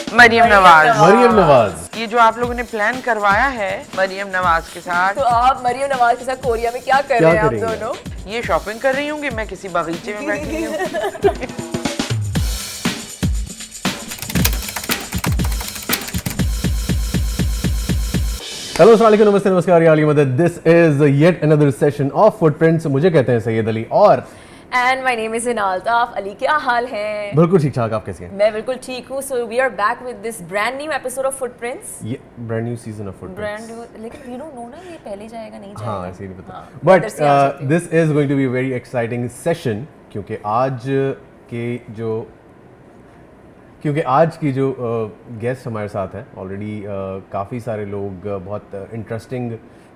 मरियम नवाज। मरियम नवाज। ये जो आप लोगों ने प्लान करवाया है मरियम नवाज के साथ, तो आप मरियम नवाज के साथ कोरिया में क्या कर रहे हैं आप दोनों? ये शॉपिंग कर रही होंगी, मैं किसी बगीचे में बैठी हुई हूँ। हेलो अस्सलाम वालेकुम, नमस्ते, नमस्कार, या अली मदद। This is yet another session of Footprints. मुझे कहते हैं सैयद अली और एंड माय नेम इज इनाल्ताफ अली। क्या हाल है? बिल्कुल ठीक ठाक। आप कैसी हैं? मैं बिल्कुल ठीक हूँ। So we are back with this brand new episode of Footprints. ये brand new season of brand Footprints. New, लेकिन वी डोंट नो ना ये पहले जाएगा नहीं जाएगा। हाँ, ऐसे ही नहीं पता। हाँ, बट weather से आ जाते हैं। This is going to be a very exciting session क्योंकि आज की जो गेस्ट हमारे साथ हैं ऑलरेडी काफ़ी सारे लोग बहुत इंटरेस्टिंग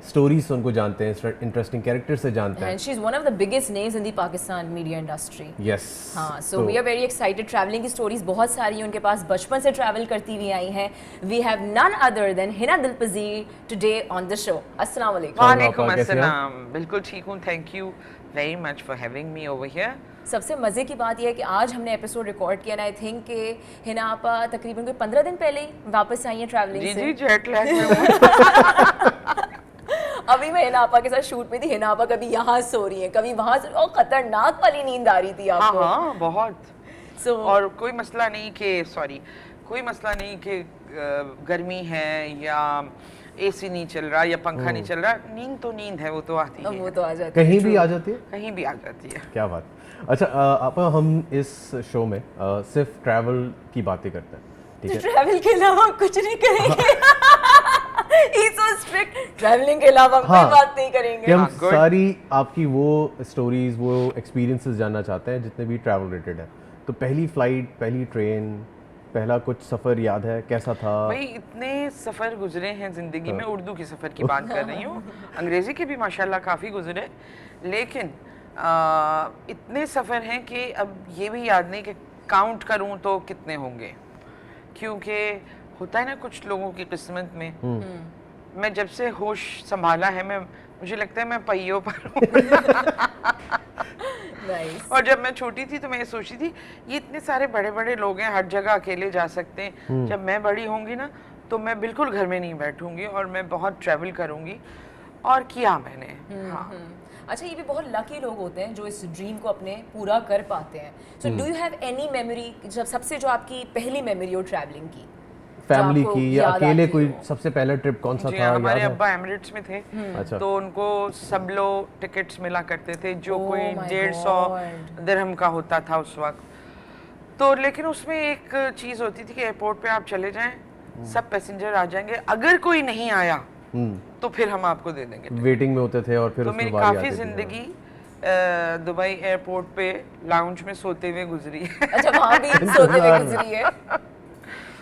स्टोरीज उनको जानते हैं, इंटरेस्टिंग कैरेक्टर से जानते हैं। And she is one of the biggest names in the Pakistan media industry. Yes. हाँ, so we are very excited. Travelling की स्टोरीज बहुत सारी हैं उनके पास, बचपन से ट्रैवल करती हुई आई हैं। We have none other than Hina Dilpazir today on the show. अस्सलाम वालेकुम। वालेकुम अस्सलाम। बिल्कुल ठीक हूँ, thank you very much for having me over here. सबसे मज़े की बात यह है कि आज हमने एपिसोड रिकॉर्ड किया ना, आई थिंक कि हिना आपा तकरीबन कोई 15 दिन पहले ही वापस आई हैं ट्रैवलिंग जी से। जी, जेट लैग में हूँ। अभी मैं हिना आपा के साथ शूट में थी। हिना आपा कभी यहाँ सो रही है, कभी वहाँ से। और खतरनाक वाली नींद आ रही थी हाँ आपको। हाँ, बहुत। So, और कोई मसला नहीं कि गर्मी है या एसी नहीं चल रहा या पंखा नहीं चल रहा, नींद तो नींद है, वो तो आती अब है, वो तो आ जाती है। कहीं भी आ जाती है। कहीं भी आ जाती है। क्या बात। अच्छा, आपा हम इस शो में सिर्फ ट्रैवल की बातें करते हैं, ठीक है? ट्रैवल के अलावा कुछ नहीं करेंगे। He's so strict। ट्रैवलिंग के अलावा हम हाँ, कोई बात नहीं करेंगे। कि हम हाँ, good। सारी आपकी वो स्टोरीज, वो एक्सपीरियंसेस जानना चाहते हैं जितने भी ट्रैवल रिलेटेड है। तो पहली फ्लाइट, पहली ट्रेन, पहला कुछ सफ़र याद है, कैसा था? भाई इतने सफ़र गुजरे हैं ज़िंदगी में, उर्दू के सफ़र की बात कर रही हूँ, अंग्रेज़ी के भी माशाल्लाह काफ़ी गुजरे, लेकिन इतने सफ़र हैं कि अब ये भी याद नहीं कि काउंट करूँ तो कितने होंगे, क्योंकि होता है ना कुछ लोगों की किस्मत में। मैं जब से होश संभाला है, मुझे लगता है मैं पहियों पर हूँ। Nice। और जब मैं छोटी थी तो मैं ये सोचती थी ये इतने सारे बड़े बड़े लोग हैं, हर जगह अकेले जा सकते हैं। जब मैं बड़ी होंगी ना तो मैं बिल्कुल घर में नहीं बैठूंगी और मैं बहुत ट्रैवल करूंगी, और किया मैंने। हाँ। अच्छा, ये भी बहुत लकी लोग होते हैं जो इस ड्रीम को अपने पूरा कर पाते हैं। So do you have any memory, जब सबसे जो आपकी पहली मेमोरी हो ट्रैवलिंग की, फैमिली आपको की या याद अकेले आती कोई हो? सबसे पहला ट्रिप कौन सा जी था, हाँ, याद हमारे है? अब्बा एमिरेट्स में थे, अच्छा। तो उनको सब लोग टिकट्स मिला करते थे जो Oh कोई my 150 दिरहम का होता था उस वक्त। तो लेकिन उसमें एक चीज़ होती थी कि एयरपोर्ट पे आप चले जाएं, सब पैसेंजर आ जाएंगे, अगर कोई नहीं आया तो फिर हम आपको दे देंगे। वेटिंग में होते थे और फिर तो उसमें मेरी बारी काफ़ी आती थी। ज़िंदगी दुबई एयरपोर्ट पे लाउंज में सोते हुए गुजरी है। अच्छा वहाँ भी सोते हुए गुजरी है?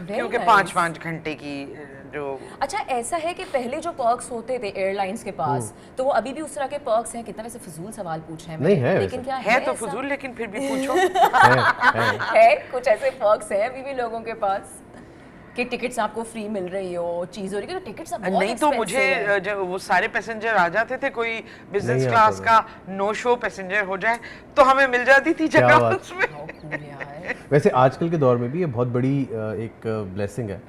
Very क्योंकि nice। 5-5 घंटे की जो। अच्छा, ऐसा है कि पहले जो पर्क्स होते थे एयरलाइंस के पास, तो वो अभी भी उस तरह के पर्क्स हैं? कितना वैसे फजूल सवाल पूछे हैं नहीं, मैंने, है लेकिन वैसे। क्या है तो ऐसा? फजूल, लेकिन फिर भी पूछो। है। है कुछ ऐसे पर्क्स हैं अभी भी लोगों के पास कि टिकट्स आपको फ्री मिल रही हो, चीज हो रही है, तो टिकट्स अब बहुत नहीं तो मुझे expensive हैं। जब वो सारे पैसेंजर आ जाते थे, कोई बिजनेस नहीं क्लास आता का नो शो पैसेंजर हो जाए तो हमें मिल जाती थी क्या जगह बात। उसमें। How cool यार। वैसे आजकल के दौर में भी ये बहुत बड़ी एक ब्लेसिंग है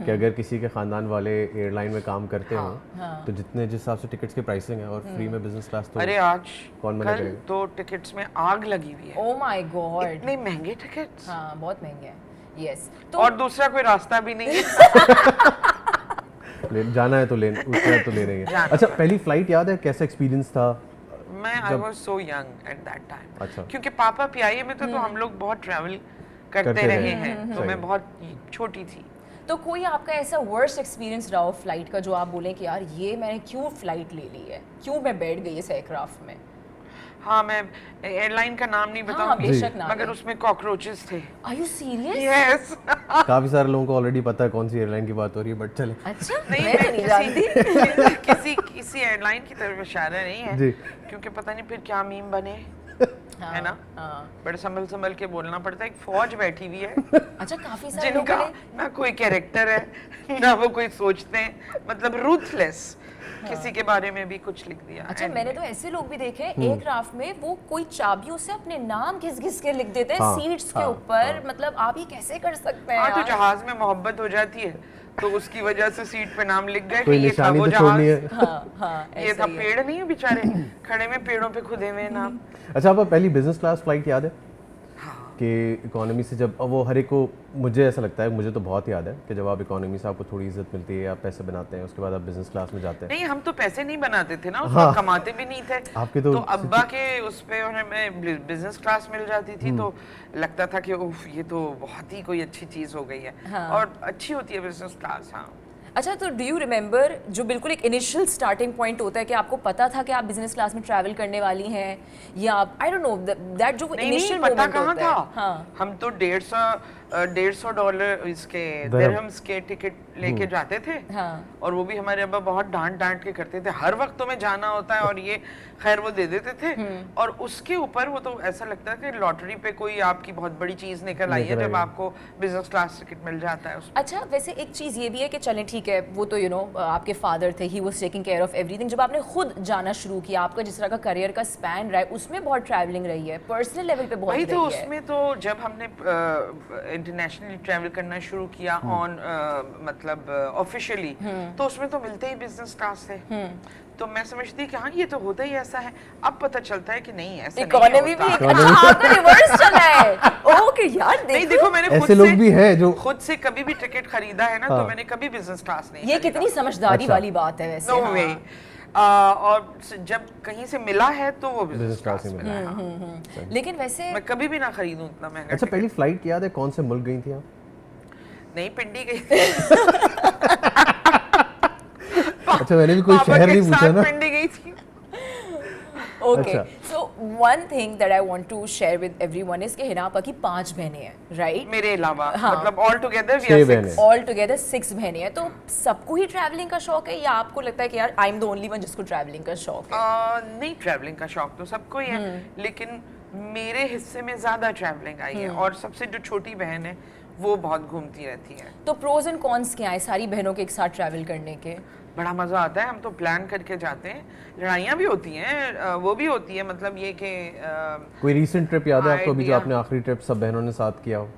कि अगर किसी के खानदान वाले एयरलाइन में काम करते हाँ, हो हाँ। तो जितने जिस हिसाब से टिकट्स की प्राइसिंग है और फ्री में बिजनेस क्लास तो अरे आज कौन मना कल करेगा? तो टिकट्स में आग लगी हुई है, Oh my God। इतने महंगे टिकट्स, हाँ, बहुत महंगे हैं। यस, तो और दूसरा कोई रास्ता भी नहीं है। जाना है तो ले जाना अच्छा, पहली फ्लाइट याद है, कैसा एक्सपीरियंस था? मैं I was so young at that time. अच्छा। क्योंकि पापा पीआईए में तो हम लोग बहुत ट्रैवल करते करते रहे रहे। हैं, तो सही। मैं बहुत छोटी थी। तो कोई आपका ऐसा वर्स्ट एक्सपीरियंस रहा हो फ्लाइट का जो आप बोलें कि यार ये मैंने क्यों फ्लाइट ले ली है, क्यों मैं बैठ गई इस एयरक्राफ्ट में? हाँ, मैं एयरलाइन का नाम नहीं हाँ, बताऊंगी, बेशक ना। मगर उसमें कॉकरोचेस थे। Are you serious? यस। काफी सारे लोगों को ऑलरेडी पता है कौन सी एयरलाइन की बात हो रही है, बट चले। अच्छा, नहीं, मैं तो नहीं जानती। किसी एयरलाइन की तरफ इशारा नहीं है, जी। क्योंकि पता नहीं फिर क्या मीम बने। है ना, बड़े संभल संभल के बोलना पड़ता है। एक फौज बैठी हुई है अच्छा, काफी सारे लोगों जिनका ने ना कोई कैरेक्टर है ना वो कोई सोचते हैं, मतलब रूथलेस, किसी के बारे में भी कुछ लिख दिया। अच्छा, And मैंने तो ऐसे लोग भी देखे एक राफ्ट में वो कोई चाबियों से अपने नाम घिस घिस के लिख देते हैं हाँ, सीट्स के हाँ, ऊपर। मतलब आप ये कैसे कर सकते हैं हाँ, तो यार? जहाज में मोहब्बत हो जाती है तो उसकी वजह से सीट पे नाम लिख गए कि कोई ये था निशानी वो तो छोड़नी है। जहाज, हाँ हाँ, ये ऐसा था ही है। पेड़ नहीं है बेचारे खड़े में पेड़ों पे खुदे हुए नाम। अच्छा, आपको पहली बिजनेस क्लास फ्लाइट याद है हाँ, कि इकोनॉमी से जब, अब वो हर एक को, मुझे ऐसा लगता है, मुझे तो बहुत याद है कि जब आप इकोनॉमी से आपको थोड़ी इज्जत मिलती है, आप पैसे बनाते हैं, उसके बाद आप बिजनेस क्लास में जाते हैं। नहीं हम तो पैसे नहीं बनाते थे ना, उस हाँ। वक्त कमाते भी नहीं थे। आपके तो अब्बा के उस पे हमें बिजनेस क्लास मिल जाती थी तो लगता था कि उफ ये तो बहुत ही कोई अच्छी चीज हो गई है। हाँ। और अच्छी होती है बिजनेस क्लास। हाँ, अच्छा, तो डू यू रिमेम्बर जो बिल्कुल एक इनिशियल स्टार्टिंग पॉइंट होता है कि आपको पता था कि आप बिजनेस क्लास में ट्रैवल करने वाली हैं, या आई डोंट नो दैट जो नहीं इनिशियल पता मोमेंट कहाँ होता है? था। हाँ, हम तो $150 इसके दिरहम्स के टिकट लेके जाते थे। हाँ। और वो भी हमारे अब्बा बहुत डांट डांट के करते थे, हर वक्त तुम्हें जाना होता है, और ये खैर वो दे देते थे। और उसके ऊपर वो तो ऐसा लगता है कि लॉटरी पे कोई आपकी बहुत बड़ी चीज निकल आई है जब आपको बिजनेस क्लास टिकट मिल जाता है उसमें। अच्छा, वैसे एक चीज़ ये भी है कि चलें ठीक है, वो तो आपके फादर थे, he was taking care of everything. जब आपने खुद जाना शुरू किया, आपका जिस तरह का करियर का स्पैन रहा है, उसमें बहुत ट्रैवलिंग रही है, पर्सनल लेवल पे बहुत वही तो रही है। उसमें तो जब हमने इंटरनेशनली ट्रैवल करना शुरू किया ऑन मतलब ऑफिशियली, तो उसमें तो मिलते ही बिजनेस क्लास थे। तो मैं समझती कि हाँ ये तो होता ही ऐसा है। अब पता चलता है कि नहीं, ऐसा नहीं इकोनॉमी भी होता। आपका रिवर्स चला है। ओके यार, नहीं देखो देखो, मैंने ऐसे लोग भी हैं जो खुद से कभी भी टिकट खरीदा है ना, तो मैंने कभी बिजनेस क्लास नहीं ये खरीदा। कितनी समझदारी अच्छा। वाली बात है वैसे। नो हाँ। वे। और जब कहीं से मिला है तो वो बिजनेस बिजनेस क्लास क्लास ही मिला मिला। है। हाँ। लेकिन वैसे मैं कभी भी ना खरीदूं इतना महंगा अच्छा, टिकट। पहली फ्लाइट याद है कौन से मुल्क गई थी आप? नहीं, पिंडी गई थी। अच्छा, मैंने भी कोई पापा शहर के नहीं पूछा साथ ना। पिंडी गई थी। ओके, अच्छा। So one thing that I want to share with everyone is कि हिना आपा की 5 बहनें हैं, राइट? मेरे अलावा हाँ। मतलब ऑल टुगेदर वी 6 आर बहनें। 6। ऑल टुगेदर 6 बहनें हैं। तो सबको ही ट्रैवलिंग का शौक है, या आपको लगता है कि यार I am the only one जिसको ट्रैवलिंग का शौक है? नहीं, ट्रैवलिंग का शौक तो सबको ही है, लेकिन मेरे हिस्से में ज्यादा ट्रैवलिंग आई है। और सबसे जो छोटी बहन है वो बहुत घूमती रहती है। तो प्रोज एंड कॉन्स क्या है सारी बहनों के एक साथ ट्रैवल करने के? बड़ा मजा आता है। हम तो प्लान करके जाते हैं, लड़ाइयाँ भी होती हैं, वो भी होती है, मतलब ये कि कोई रीसेंट ट्रिप याद है आपको अभी, जो idea। आपने आखिरी ट्रिप सब बहनों ने साथ किया हो?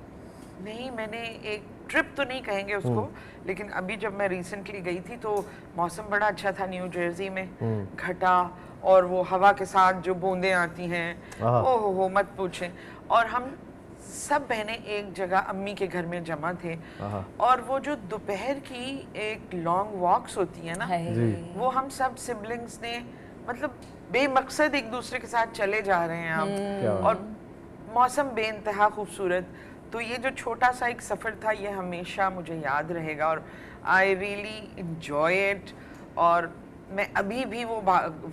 नहीं, मैंने एक ट्रिप तो नहीं कहेंगे उसको, लेकिन अभी जब मैं रिसेंटली गई थी तो मौसम बड़ा अच्छा था न्यू जर्सी में, घटा, और वो हवा के साथ जो बूंदें आती हैं, आहा। ओहो हो मत पूछें। और हम सब बहनें एक जगह अम्मी के घर में जमा थे, आहा। और वो जो दोपहर की एक लॉन्ग वॉक्स होती है ना, हाय। जी। वो हम सब सिबलिंग्स ने मतलब बेमकसद एक दूसरे के साथ चले जा रहे हैं हम, क्या बात। और मौसम बेइंतहा खूबसूरत। तो ये जो छोटा सा एक सफ़र था ये हमेशा मुझे याद रहेगा, और आई रियली इंजॉय इट। और मैं अभी भी वो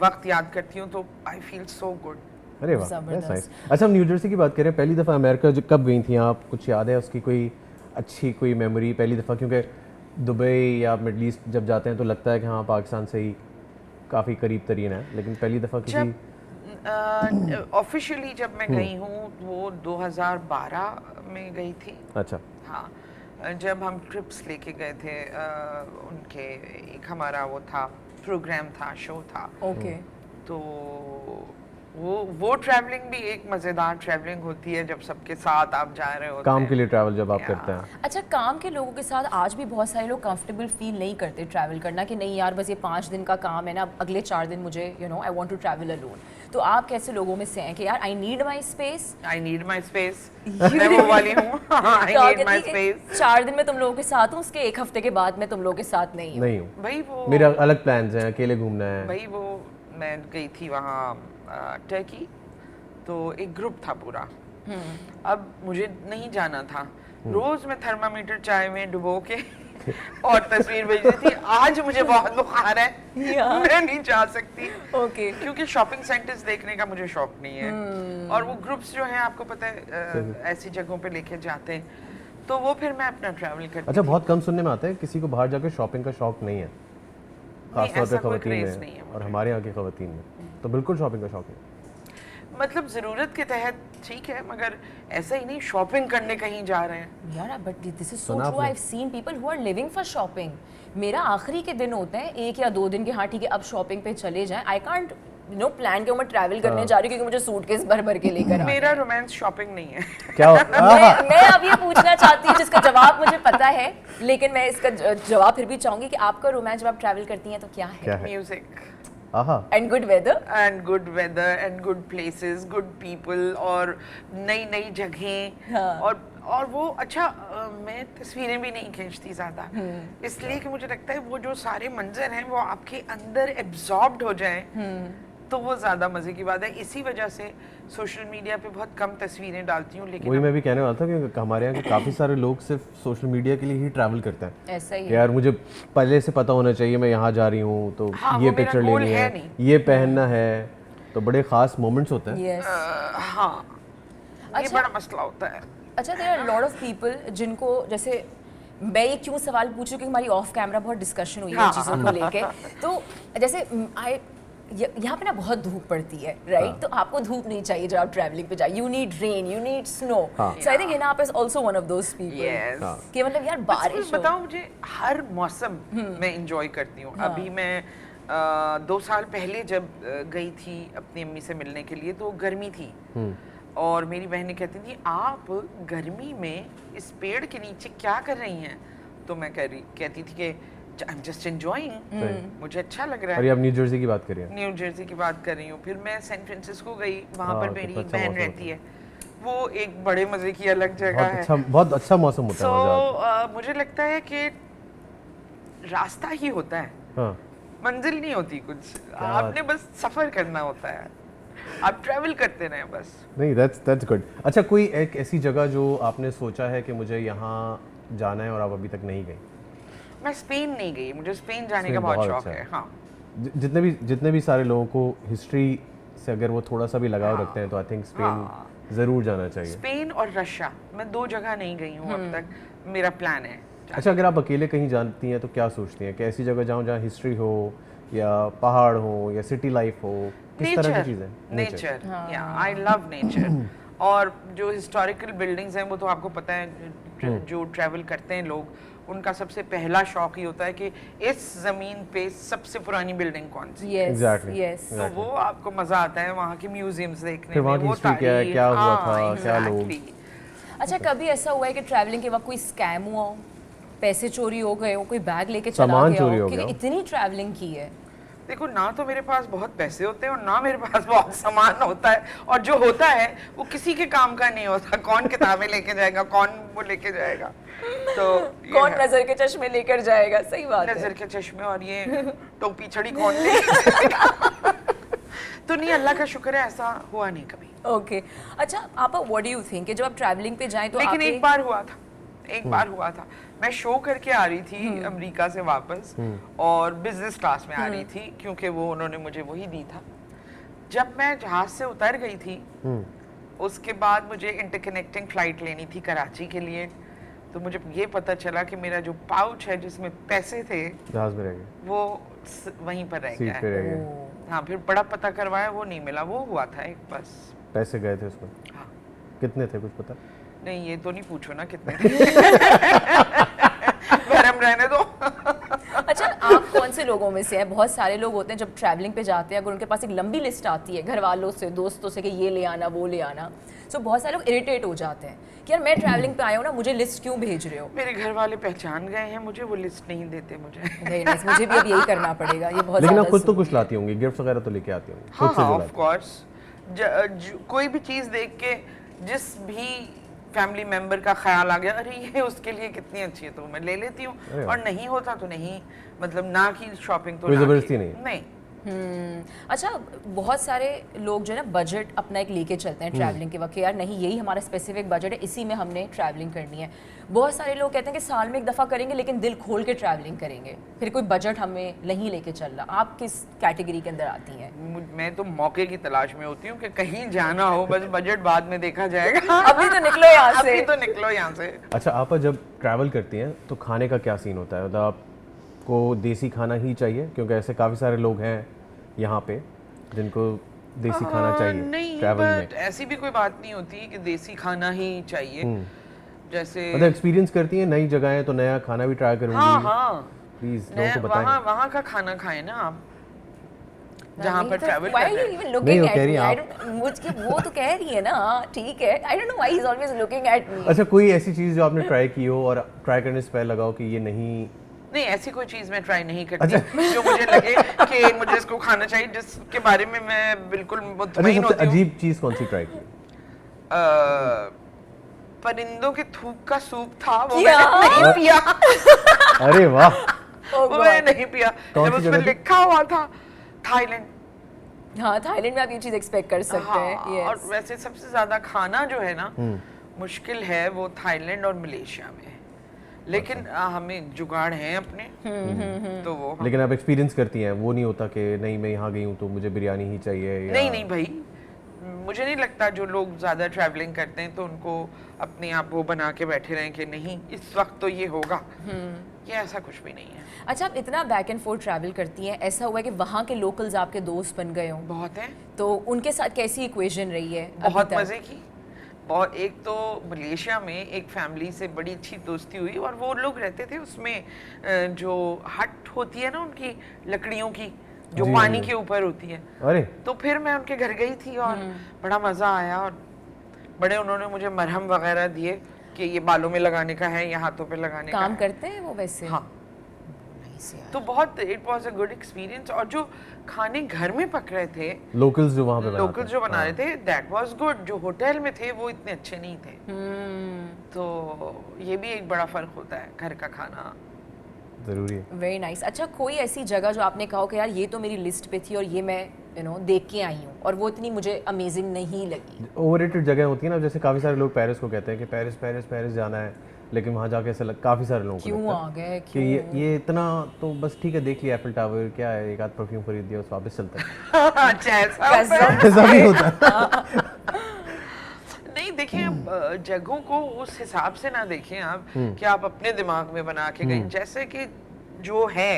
वक्त याद करती हूँ तो आई फील सो गुड। अरे वाह, जबरदस्त। नाइस। अच्छा, हम न्यू जर्सी की बात करें, पहली दफ़ा अमेरिका जो कब गई थी आप, कुछ याद है उसकी कोई अच्छी कोई मेमोरी पहली दफ़ा? क्योंकि दुबई या मिडल ईस्ट जब जाते हैं तो लगता है कि हाँ पाकिस्तान से ही काफ़ी करीब तरीन है, लेकिन पहली दफ़ा किसी ऑफिशियली जब मैं गई हूँ वो 2012 में गई थी। अच्छा। हाँ, जब हम ट्रिप्स लेके गए थे, उनके एक हमारा वो था प्रोग्राम था, शो था, ओके। तो वो ट्रैवलिंग भी एक मज़ेदार ट्रैवलिंग होती है जब सबके साथ आप जा रहे होते हैं काम के लिए ट्रैवल जब आप या। करते हैं। अच्छा, काम के लोगों के साथ आज भी बहुत सारे लोग कंफर्टेबल फील नहीं करते ट्रैवल करना, कि नहीं यार बस ये 5 दिन का काम है ना, अगले 4 दिन मुझे I want to travel alone. तो आप कैसे लोगों में से हैं कि यार I need my space? I need my space, मैं वो वाली हूँ। आई नीड माई स्पेस। 4 दिन में तुम लोगों के साथ हूँ, उसके 1 हफ्ते के बाद मैं तुम लोगों के साथ नहीं हूँ। नहीं हूँ, भाई वो मेरा अलग प्लान्स हैं, अकेले घूमना है। भाई वो मैं गई थी वहाँ टर्की, तो एक ग्रुप था पूरा। अब मुझे नहीं जाना था, रोज मैं थर्मामीटर चाय में डुबो के और तस्वीर भेज रही थी, आज मुझे बहुत बुखार है, मैं नहीं जा सकती। ओके। क्योंकि शॉपिंग सेंटर्स देखने का मुझे शौक नहीं है, और वो ग्रुप्स जो हैं आपको पता है ऐसी जगहों पे लेके जाते हैं, तो वो फिर मैं अपना ट्रैवल करती अच्छा, थी। बहुत कम सुनने में आता है किसी को बाहर जाकर शॉपिंग का शौक नहीं है, खासतौर ऐसा पे कोई खवातीन craze नहीं में है और हमारे यहाँ की खवातीन में, तो बिल्कुल शॉपिंग का शौक है। मतलब ज़रूरत के तहत ठीक है, मगर ऐसा ही नहीं शॉपिंग करने कहीं जा रहे हैं। यार बट दिस इज सो सुना ट्रू, आपने? I have seen people who are living for shopping. मेरा आखिरी के दिन होते हैं 1 या 2 दिन के, हाँ ठीक है अब शॉपिंग पे चले जाएं, आई कांट प्लान के मैं ट्रैवल करने जा रही हूँ क्योंकि मुझे सूटकेस भर भर के लेकर आना है। मेरा रोमांस शॉपिंग नहीं है। क्या मैं अब ये पूछना चाहती हूँ जिसका जवाब मुझे पता है, लेकिन मैं इसका जवाब फिर भी चाहूंगी कि आपका रोमांस जब आप ट्रैवल करती हैं तो क्या क्या है? है? Music and good weather and good weather and good places, good people और नई नई जगहें। हाँ। और वो अच्छा मैं तस्वीरें भी नहीं खींचती ज़्यादा, इसलिए कि मुझे लगता है वो जो सारे मंजर हैं वो आपके अंदर एब्जॉर्ब्ड हो जाएं, तो वो ज़्यादा मज़े की बात है। इसी वजह से सोशल मीडिया पे बहुत कम तस्वीरें डालती हूँ, वही लेकिन मैं भी कहने वाला था कि हमारे यहाँ के काफ़ी सारे लोग सिर्फ सोशल मीडिया के लिए ही ट्रैवल करते हैं ऐसा ही कि है। यार मुझे पहले से पता होना चाहिए मैं यहाँ जा रही हूँ तो हाँ, ये वो मेरा पिक्चर goal लेनी है है, नहीं। ये पहनना है, तो बड़े ख़ास मोमेंट्स होते हैं। यस। हाँ ये अच्छा। बड़ा मसला होता है। अच्छा, there are lot of people जिनको, जैसे मैं ये क्यों सवाल पूछूं क्योंकि हमारी ऑफ कैमरा बहुत डिस्कशन हुई है हाँ। चीज़ों को लेके, तो जैसे यहाँ पे ना बहुत धूप पड़ती है, राइट? तो आपको धूप नहीं चाहिए जब आप ट्रैवलिंग पे जाए, you need rain, you need snow. हाँ। सो आई थिंक हिना आप is also one of those people Yes. हाँ। कि मतलब यार बारिश हो। बताओ मुझे हर मौसम मैं इंजॉय करती हूँ। अभी मैं 2 साल पहले जब गई थी अपनी अम्मी से मिलने के लिए तो गर्मी थी, और मेरी बहनें कहती थी आप गर्मी में इस पेड़ के नीचे क्या कर रही हैं, तो मैं कहती थी कि आई एम जस्ट एंजॉयिंग, मुझे अच्छा लग रहा और है। ये आप न्यू जर्सी की बात करिए। न्यू जर्सी की बात कर रही हूँ, फिर मैं सैन फ्रांसिस्को गई, वहाँ पर हाँ, मेरी तो एक अच्छा बहन मौसम रहती होता है, वो एक बड़े मज़े की अलग जगह है। बहुत अच्छा मौसम होता सो है वहाँ जाके। मुझे लगता है कि रास्ता ही होता है, हाँ मंजिल नहीं होती कुछ, आपने बस सफर करना होता है, आप ट्रैवल करते रहें बस। नहीं, दैट्स गुड। अच्छा, कोई एक ऐसी जगह जो आपने सोचा है कि मुझे यहाँ जाना है और आप अभी तक नहीं गए? मैं स्पेन नहीं गई, मुझे स्पेन जाने स्पेन का बहुत बहुत शौक अच्छा है। है। हाँ जितने भी सारे लोगों को हिस्ट्री से अगर वो थोड़ा सा भी लगाव रखते हैं तो आई थिंक स्पेन ज़रूर जाना चाहिए। स्पेन और रशिया, मैं 2 जगह नहीं गई हूँ अब तक, मेरा प्लान है। अच्छा, अगर आप अकेले कहीं जाती हैं तो क्या सोचती हैं कि ऐसी जगह जाऊँ जहाँ हिस्ट्री हो या पहाड़ हो या सिटी लाइफ हो, किस तरह की चीज़ें? नेचर, या आई लव नेचर। और जो हिस्टोरिकल बिल्डिंग्स हैं वो तो आपको पता है, जो ट्रैवल करते हैं लोग उनका सबसे पहला शौक ही होता है कि इस जमीन पे सबसे पुरानी बिल्डिंग कौन सी है। Yes Exactly. यस। तो वो आपको मजा आता है वहाँ के म्यूजियम्स देखने फिर में, वहाँ की वो history क्या है, तारीख, क्या हुआ हाँ, था, क्या लोग। exactly। अच्छा, कभी ऐसा हुआ है कि ट्रैवलिंग के वक्त कोई स्कैम हुआ हो, पैसे चोरी हो गए हो, कोई बैग लेके चला सामान गया चोरी हो हो क्योंकि गया हो? इतनी ट्रैवलिंग की है? देखो ना तो मेरे पास बहुत पैसे होते हैं और ना मेरे पास बहुत सामान होता है, और जो होता है वो किसी के काम का नहीं होता। कौन किताबें लेके जाएगा, कौन वो लेके जाएगा, तो ये कौन है। नजर के चश्मे लेकर जाएगा? सही बात है। नजर के चश्मे और ये टोपी छड़ी कौन लेगा। तो नहीं, अल्लाह का शुक्र है ऐसा हुआ नहीं कभी। ओके। अच्छा, आप व्हाट डू यू थिंक कि जब आप ट्रैवलिंग पे जाएं तो लेकिन आपके- एक बार हुआ था, एक बार हुआ था, मैं शो करके आ रही थी अमेरिका से वापस, और बिजनेस क्लास में आ रही थी क्योंकि वो उन्होंने मुझे वही दी था। जब मैं जहाज से उतर गई थी उसके बाद मुझे इंटरकनेक्टिंग फ्लाइट लेनी थी कराची के लिए, तो मुझे ये पता चला कि मेरा जो पाउच है जिसमें पैसे थे जहाज में रह गए, वो वहीं पर रह गया सीट पे है। रह गए, हाँ, फिर बड़ा पता करवाया, वो नहीं मिला, वो हुआ था एक बस। पैसे गए थे उसमें। हाँ। कितने थे, कुछ पता? नहीं, ये तो नहीं पूछो ना कितने थे। गरम रहने दो। अच्छा, आप कौन से लोगों में से हैं? बहुत सारे लोग होते हैं जब ट्रैवलिंग पे जाते हैं, अगर उनके पास एक लंबी लिस्ट आती है घर वालों से, दोस्तों से कि ये ले आना, वो ले आना, तो बहुत सारे लोग इरिटेट हो जाते हैं कि यार मैं ट्रैवलिंग पे आया हूँ ना, मुझे लिस्ट क्यों भेज रहे हो? मेरे घर वाले पहचान गए हैं मुझे, वो लिस्ट नहीं देते मुझे। Very nice, मुझे भी अब यही करना पड़ेगा, ये बहुत लेकिन आप ज़्यादा खुद तो ज़रूरी कुछ लाती होंगी, गिफ्ट वगैरह तो लेके आती होंगी हाँ खुद से हाँ, जो ऑफ लाती कोर्स। कोई भी चीज़ देख के जिस भी फैमिली मेंबर का ख्याल आ गया, अरे ये उसके लिए कितनी अच्छी है, तो मैं ले लेती हूँ, अरे वाह। और नहीं होता तो नहीं, मतलब ना की शॉपिंग तो कोई ना ज़बरदस्ती की। नहीं है? नहीं। अच्छा, बहुत सारे लोग जो है ना बजट अपना एक लेके चलते हैं ट्रैवलिंग के वक्त, यार नहीं यही हमारा स्पेसिफिक बजट है, इसी में हमने ट्रैवलिंग करनी है। बहुत सारे लोग कहते हैं कि साल में एक दफ़ा करेंगे लेकिन दिल खोल के ट्रैवलिंग करेंगे, फिर कोई बजट हमें नहीं लेके चल रहा। आप किस कैटेगरी के अंदर आती हैं? मैं तो मौके की तलाश में होती हूँ कि कहीं जाना हो, बस बजट बाद में देखा जाएगा। अभी तो निकलो यहाँ से। अभी तो निकलो यहाँ से। अच्छा, आप जब ट्रैवल करती हैं तो खाने का क्या सीन होता है? मतलब आपको देसी खाना ही चाहिए, क्योंकि ऐसे काफ़ी सारे लोग हैं यहाँ पे जिनको देसी खाना चाहिए नहीं, ट्रैवल में? बट ऐसी भी कोई बात नहीं होती कि देसी खाना ही चाहिए। जैसे मतलब एक्सपीरियंस करती हैं नई जगहें तो नया खाना भी ट्राई करूंगी। हाँ हाँ, प्लीज लोगों को वहाँ बताएं। वहाँ का खाना खाएं ना आप, जहाँ पर ट्रैवल Why कर are रहे you हैं। even नहीं, looking वो at कह रही me? हैं I आप। don't मुझे वो तो कह रही है ना, ठीक है। I don't know why he's always looking at me. अच्छा, कोई ऐसी चीज़ जो आपने ट्राई की हो और ट्राई करने से पहले लगा हो कि ये नहीं? नहीं, ऐसी कोई चीज मैं ट्राई नहीं करती जो मुझे लगे कि मुझे इसको खाना चाहिए, जिसके बारे में मैं बिल्कुल अच्छा, मुतमईन सबसे होती हूँ। अजीब चीज़ कौन सी ट्राई की? परिंदों के थूक का सूप था, वो क्या? मैंने नहीं पिया। अरे वाह, Oh वो God. मैंने नहीं पिया। कौन जब सी उस पर जगह थी? लिखा हुआ था थाईलैंड। हाँ, थाईलैंड में आप ये चीज एक्सपेक्ट कर सकते हैं। हाँ, Yes. और वैसे सबसे ज्यादा खाना जो है ना मुश्किल है वो थाईलैंड और मलेशिया में है, लेकिन हमें जुगाड़ हैं अपने, तो वो हम लेकिन आप एक्सपीरियंस करती हैं, वो नहीं होता कि नहीं मैं यहाँ गई हूँ तो मुझे बिरयानी ही चाहिए या नहीं नहीं भाई, मुझे नहीं लगता जो लोग ज़्यादा ट्रैवलिंग करते हैं तो उनको अपने आप वो बना के बैठे रहें कि नहीं इस वक्त तो ये होगा, ये ऐसा कुछ भी नहीं है। अच्छा, आप इतना बैक एंड फोर्थ ट्रैवल करती हैं, ऐसा हुआ है कि वहाँ के लोकल्स आपके दोस्त बन गए हों, बहुत है, तो उनके साथ कैसी इक्वेशन रही है अभी बहुत तक? मज़े की। बहुत, एक तो मलेशिया में एक फैमिली से बड़ी अच्छी दोस्ती हुई और वो लोग रहते थे उसमें जो हट होती है ना उनकी लकड़ियों की, जो जी, पानी जी। के ऊपर होती है, अरे तो फिर मैं उनके घर गई थी और बड़ा मज़ा आया और बड़े उन्होंने मुझे मरहम वगैरह दिए कि ये बालों में लगाने का है या हाथों पे लगाने का काम है। करते हैं वो वैसे? हाँ, Nice यार। तो बहुत it was a good experience. और जो खाने घर में पक रहे थे, लोकल्स जो वहाँ पे बनाते लोकल जो हैं। बना रहे थे, दैट वाज गुड। जो होटल में थे वो इतने अच्छे नहीं थे, तो ये भी एक बड़ा फर्क होता है घर का खाना। ज़रूरी है। Very nice. अच्छा, कोई ऐसी जगह जो आपने कहा हो कि यार ये तो मेरी लिस्ट पे थी और ये मैं देख के आई हूँ और वो इतनी मुझे अमेजिंग नहीं लगी? ओवररेटेड जगह होती है ना, जैसे काफ़ी सारे लोग पेरिस को कहते हैं कि पेरिस पेरिस पेरिस जाना है, लेकिन वहाँ जाके ऐसा काफ़ी सारे लोगों को क्यों लगता है आ गए, कि क्यों? ये इतना तो बस ठीक है, देख लिया एफिल टावर, क्या है, एक आध परफ्यूम खरीद दिया, उस वापस चलता है। अच्छा, ऐसा होता है? कसम। ऐसा भी होता है। नहीं, देखिए जगहों को उस हिसाब से ना देखें आप कि आप अपने दिमाग में बना के गए, जैसे कि जो है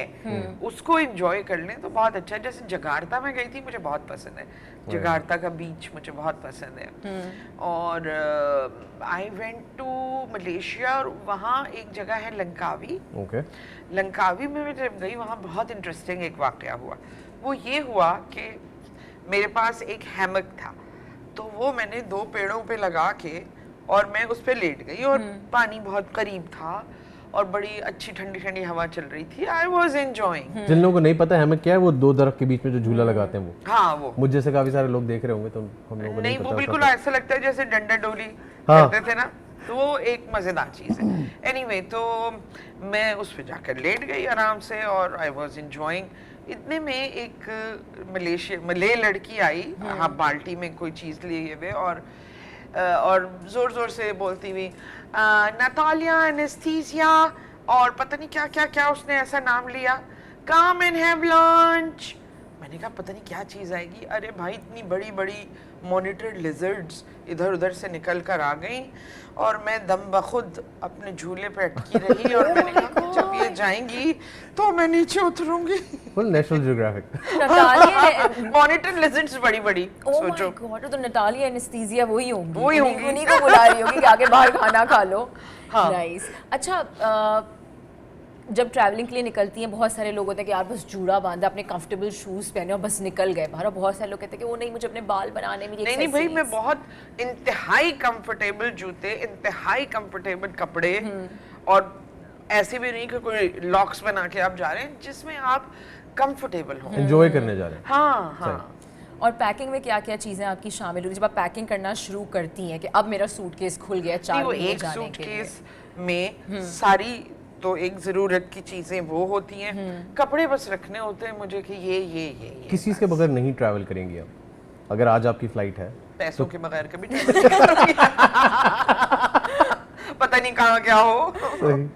उसको एंजॉय कर लें तो बहुत अच्छा है। जैसे जकार्ता में गई थी, मुझे बहुत पसंद है, जकार्ता का बीच मुझे बहुत पसंद है। और आई वेंट टू मलेशिया और वहाँ एक जगह है लंकावी। ओके, लंकावी में मैं जब गई वहाँ बहुत इंटरेस्टिंग एक वाकया हुआ। वो ये हुआ कि मेरे पास एक हैमक था, तो वो मैंने 2 पेड़ों पे लगा के और मैं उस पे लेट गई और पानी बहुत करीब था और बड़ी अच्छी ठंडी ठंडी हवा चल रही थी। I was enjoying. जिन लोगों को नहीं पता है हमें क्या है, वो 2 दरख्त के बीच में जो झूला लगाते हैं वो, हाँ, वो मुझ जैसे काफ़ी सारे लोग देख रहे होंगे, तो हम लोगों को नहीं, नहीं वो पता बिल्कुल होता। ऐसा लगता है जैसे डंडा डोली हाँ। करते थे ना, तो वो एक मज़ेदार चीज़ है। एनीवे, तो मैं उस पे जाकर लेट गई आराम से और आई वॉज एंजॉइंग। इतने में एक मले लड़की आई, हाँ, बाल्टी में कोई चीज़ लिए हुए और जोर जोर से बोलती हुई नतालिया एनेस्थीसिया और पता नहीं क्या क्या क्या उसने ऐसा नाम लिया, कम एंड हैव लंच। मैंने कहा पता नहीं क्या चीज़ आएगी। अरे भाई, इतनी बड़ी बड़ी मॉनिटर्ड लिजर्ड्स इधर उधर से निकल कर आ गई और मैं दम बखुद अपने झूले पे अटकी रही और मैंने कहा जब ये जाएंगी तो मैं नीचे उतरूंगी। Full National Geographic. Natalia monitored lizards बड़ी बड़ी, ओह माय सोचो। गॉड, तो नटालिया एनेस्थीसिया वही होंगी, वही होंगी। उन्हीं को बुला रही होगी कि आके बाहर खाना खा लो। हाँ। नाइस। अच्छा, जब ट्रैवलिंग के लिए निकलती हैं, बहुत सारे लोग होते हैं कि यार बस जूड़ा बांधा, अपने कंफर्टेबल शूज़ पहने और बस निकल गए बाहर, और बहुत सारे लोग कहते हैं कि वो नहीं, मुझे अपने बाल बनाने में नहीं भाई, मैं बहुत इंतहाई कंफर्टेबल जूते, इंतहाई कंफर्टेबल कपड़े, और ऐसे भी नहीं कि कोई लॉक्स बना के आप जा रहे हैं, जिसमें आप कंफर्टेबल हो। एंजॉय करने जा रहे हैं। हाँ हाँ। और पैकिंग में क्या क्या चीज़ें आपकी शामिल होगी जब आप पैकिंग करना शुरू करती हैं कि अब मेरा सूटकेस खुल गया नहीं, 4 वो महीने एक जाने के लिए? सूटकेस में सारी तो एक जरूरत की चीजें वो होती हैं, कपड़े बस रखने होते हैं मुझे कि ये किस चीज़ के बगैर नहीं ट्रैवल करेंगी आप, अगर आज आपकी फ्लाइट है? पैसों के बगैर कभी travel नहीं करूंगी। पता नहीं कहाँ क्या हो। सही।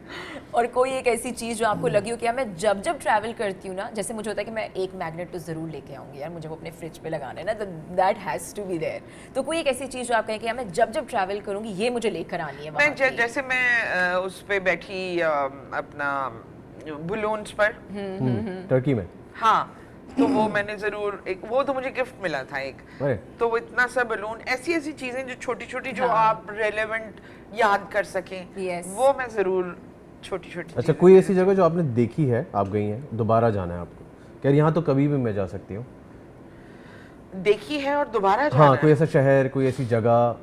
और कोई एक ऐसी चीज़ जो आपको लगी हो कि यार मैं जब जब ट्रैवल करती हूँ ना, जैसे मुझे होता है कि मैं एक मैग्नेट तो ज़रूर लेके आऊँगी यार, मुझे वो अपने फ्रिज पे लगाना है ना, तो that has to be there. तो कोई एक ऐसी चीज़ जो आप कहें कि यार मैं जब जब ट्रैवल करूँगी ये मुझे लेकर आनी है वहाँ की। जैसे मैं उस पे बैठी अपना बुलोन्स पर, टर्की में? हाँ, तो वो मैंने जरूर एक, वो तो मुझे गिफ्ट मिला था एक, अरे तो वो इतना सा बलून, ऐसी ऐसी चीजें जो छोटी छोटी जो हाँ। आप रेलेवेंट याद कर सकें, Yes. वो मैं जरूर छोटी छोटी अच्छा, कोई ऐसी जगह जो आपने देखी है, आप गई हैं, दोबारा जाना है आपको, कि यार यहाँ तो कभी भी मैं जा सकती हूँ? देखी है और दोबारा जाना हाँ, है। कोई ऐसा शहर, कोई ऐसी जगह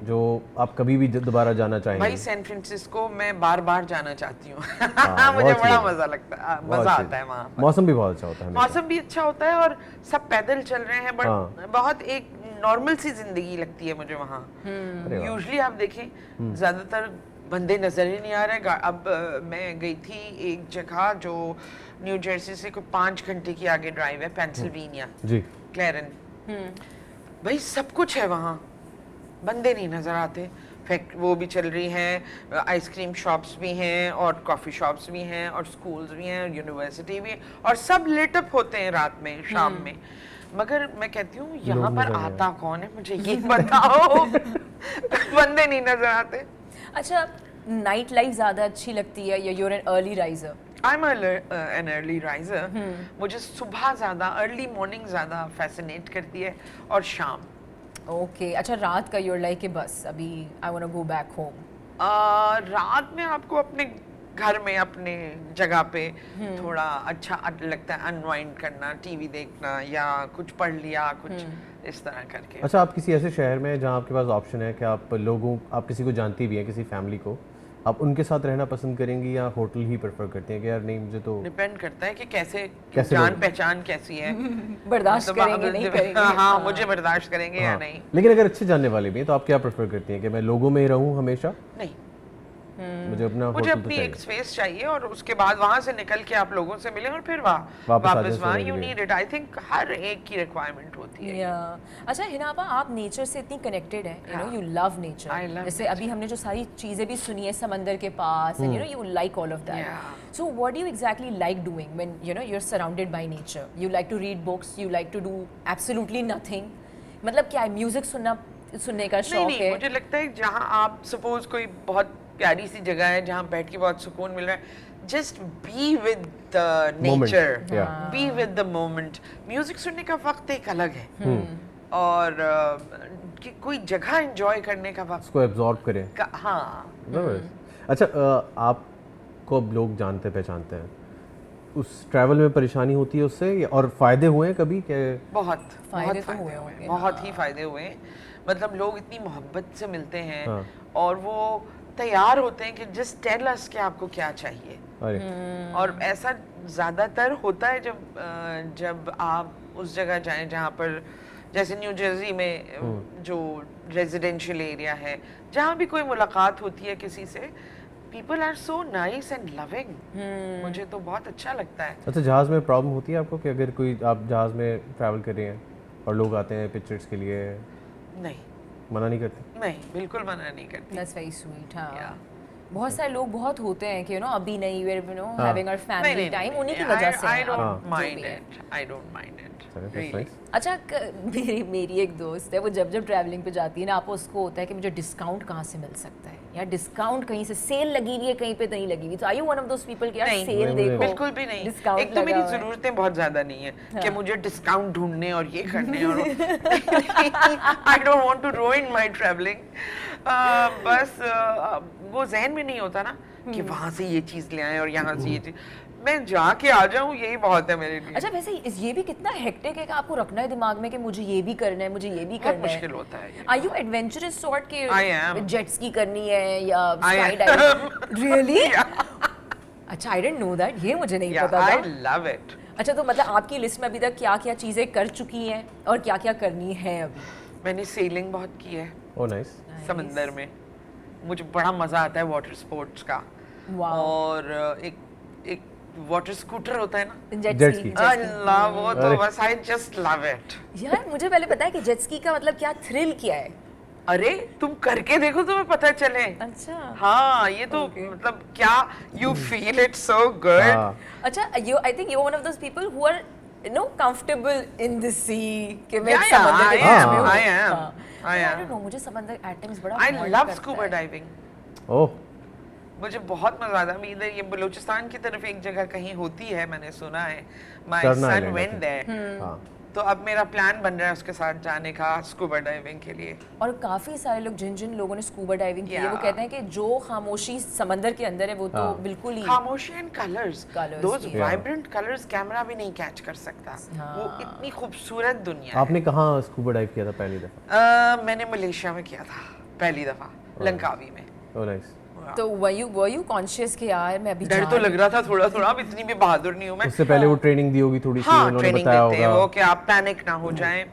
जो आप कभी भी दोबारा जाना भाई चाहेंगे? सैन फ्रांसिस्को मैं बार बार जाना चाहती हूँ। हाँ, मुझे बहुत बड़ा अच्छी मजा लगता है, बहुत मजा अच्छी आता है जगह। वहाँ पर। मौसम भी बहुत अच्छा होता है हमेशा। मौसम भी अच्छा होता है और सब पैदल चल रहे हैं, बट हाँ। बहुत एक नॉर्मल सी जिंदगी लगती है मुझे वहाँ। अरे वाह। यूजुअली आप देखें ज्यादातर बंदे नजर ही नहीं आ रहे। अब मैं गई थी एक जगह जो न्यू जर्सी से कोई 5 घंटे की आगे ड्राइव है, पेंसिल्वेनिया, जी। क्लेरन। भाई सब कुछ है वहाँ, बंदे नहीं नजर आते। फैक्ट वो भी चल रही हैं, आइसक्रीम शॉप्स भी हैं और कॉफ़ी शॉप्स भी हैं और स्कूल्स भी हैं और यूनिवर्सिटी भी है और सब लेट अप होते हैं रात में, शाम में। मगर मैं कहती हूँ यहाँ पर नजर नहीं आता कौन है, मुझे ये बताओ। बंदे नहीं नजर आते। अच्छा, नाइट लाइफ ज़्यादा अच्छी लगती है या you're an early riser? I am an early riser. मुझे सुबह ज़्यादा, अर्ली मॉर्निंग ज़्यादा फैसिनेट करती है और शाम। ओके, अच्छा रात का यूर लाइक कि बस अभी I want to go back home? रात में आपको अपने घर में, अपने जगह पे थोड़ा अच्छा लगता है अनवाइंड करना, टीवी देखना या कुछ पढ़ लिया, कुछ इस तरह करके। अच्छा, आप किसी ऐसे शहर में जहाँ आपके पास ऑप्शन है कि आप किसी को जानती भी हैं, किसी फैमिली को, आप उनके साथ रहना पसंद करेंगी या होटल ही प्रेफर करती हैं कि यार नहीं मुझे तो? डिपेंड करता है कि कैसे कैसे जान लोग- पहचान कैसी है। बर्दाश्त मतलब करेंगे अगर- नहीं करेंगे? हाँ, मुझे बर्दाश्त करेंगे या हाँ। नहीं। लेकिन अगर अच्छे जानने वाले भी हैं तो आप क्या प्रेफर करती हैं कि मैं लोगों में ही रहूं हमेशा, नहीं, मुझे अपना मुझे होटल तो अपनी चाहिए? एक स्पेस चाहिए और उसके बाद वहां से निकल के आप लोगों से मिलें और फिर वापस आ जाएं वापस वहाँ। सोने के यू लिए। नीड इट, आई थिंक हर एक की रिक्वायरमेंट होती है। या अच्छा हिनाबा, आप नेचर से इतनी कनेक्टेड हैं, यू नो हाँ। You love I nature. love जैसे अभी हमने जो सारी चीज़ें भी सुनी है समंदर के पास, and you know you like all of that. Yeah. So what do you exactly like doing when you know you are surrounded by nature? You like to read books, you like to do absolutely nothing? मतलब क्या है, music सुनने का नहीं शौक नहीं, है? मुझे लगता है जहाँ आप सपोज कोई बहुत प्यारी सी जगह है जहाँ बैठ के बहुत सुकून मिल रहा है, just be with the nature, yeah. Be with the moment. Music सुनने का वक्त एक अलग है और कि कोई जगह एंजॉय करने का वक्त उसको एब्जॉर्ब करें। हाँ। जबरदस्त। अच्छा, आपको अब लोग जानते पहचानते हैं, उस ट्रैवल में परेशानी होती है उससे और फायदे हुए हैं कभी के? बहुत फायदे बहुत तो फायदे हुए हुए होंगे, बहुत ही फायदे हुए। मतलब लोग इतनी मोहब्बत से मिलते हैं हाँ। और वो तैयार होते हैं कि जस्ट टेल अस कि आपको क्या चाहिए। अरे और ऐसा ज़्यादातर होता है जब आप उस जगह जाएं जहाँ पर, जैसे न्यू जर्सी में जो रेजिडेंशियल एरिया है, जहाँ भी कोई मुलाकात होती है किसी से, people are so nice and loving. मुझे तो बहुत अच्छा लगता है। अच्छा, जहाज़ में प्रॉब्लम होती है आपको कि अगर कोई आप जहाज़ में ट्रैवल कर रहे हैं और लोग आते हैं पिक्चर्स के लिए, नहीं मना नहीं करते? नहीं, बिल्कुल मना नहीं करती। That's very sweet. हाँ, Yeah. बहुत सारे लोग बहुत होते हैं कि यू नो अभी नहीं, वेयर यू नो हाँ। हैविंग आवर फैमिली टाइम, उन्हीं की वजह से आई हैं, डोंट जो भी माइंड है। It, I don't mind it चलो, that's रियली। nice. अच्छा मेरी एक दोस्त है, वो जब ट्रैवलिंग पे जाती है ना, आपको उसको होता है कि मुझे डिस्काउंट कहाँ से मिल सकता है, या डिस्काउंट कहीं से, सेल लगी हुई है कहीं पे तो नहीं लगी हुई। तो are you one of those people कि यार नहीं, सेल नहीं, देखो? बिल्कुल भी नहीं। डिस्काउंट एक तो मेरी लगा हुआ है। जरूरतें बहुत ज्यादा नहीं है कि मुझे डिस्काउंट ढूंढने और ये करने और I don't want to ruin my travelling. बस वो जहन में नहीं होता ना कि वहां से ये चीज ले आए और यहाँ से ये चीज, मैं जाके आ जाऊं, यही बहुत है मेरे लिए। अच्छा वैसे ये भी कितना हेक्टिक है कि आपको रखना है दिमाग में कि मुझे ये भी करना है, मुझे ये भी बहुत करना मुश्किल है। होता है ये। आर यू एडवेंचरस सॉर्ट के? I am. जेट स्की करनी है या I sky am. Diving? Really? अच्छा, आई डिडंट नो दैट, ये मुझे नहीं पता आई था। Love it. अच्छा, तो मतलब आपकी लिस्ट में अभी तक क्या क्या चीज़ें कर चुकी हैं और क्या क्या करनी है अभी? मैंने सेलिंग बहुत की है ओह नाइस। समंदर में, मुझे बड़ा मजा आता है वाटर स्पोर्ट्स का। वाह। और एक वाटर स्कूटर होता है ना, जेट Jet स्की। ski. अल्लाह, वो तो अरे। बस आई जस्ट लव इट। यार मुझे पहले पता है कि जेट स्की का मतलब क्या थ्रिल क्या है। अरे तुम करके देखो, तुम्हें पता चले। अच्छा। हाँ, ये तो Okay. मतलब क्या, you feel it so good. हाँ, अच्छा, you I think you one of those people who are you know comfortable in the sea कि मैं Yeah, समंदर के I बीच am, में हूँ। I am, हाँ। I I am. don't know, मुझे समंदर एट टाइम्स बड़ा आई haunt लव करता स्कूबा है। डाइविंग। ओह मुझे बहुत मजा आता है। इधर ये बलूचिस्तान की तरफ एक जगह कहीं होती है, मैंने सुना है। My turn sun island, went there, हाँ तो अब मेरा प्लान बन रहा है उसके साथ जाने का स्कूबा डाइविंग के लिए। और काफी सारे लोग जिन जिन लोगों ने स्कूबा डाइविंग की है वो Yeah. कहते हैं कि जो खामोशी समंदर के अंदर है वो तो हाँ। बिल्कुल ही खामोशी and colours, Colours, those yeah. Vibrant colours camera भी नहीं कैच कर सकता। वो इतनी खूबसूरत दुनिया आपने कहाँ स्कूबा डाइव किया था पहली दफ़ा? है। मैंने मलेशिया में किया था पहली दफा, लंकावी में। Oh nice. तो were you conscious कि यार मैं अभी डर जा तो रही लग रहा था थोड़ा थोड़ा, अब इतनी भी बहादुर नहीं हूँ मैं। उससे पहले वो ट्रेनिंग दी होगी थोड़ी सी, हाँ, उन्होंने ट्रेनिंग बताया देते हैं होगा। वो कि आप पैनिक ना हो जाएं,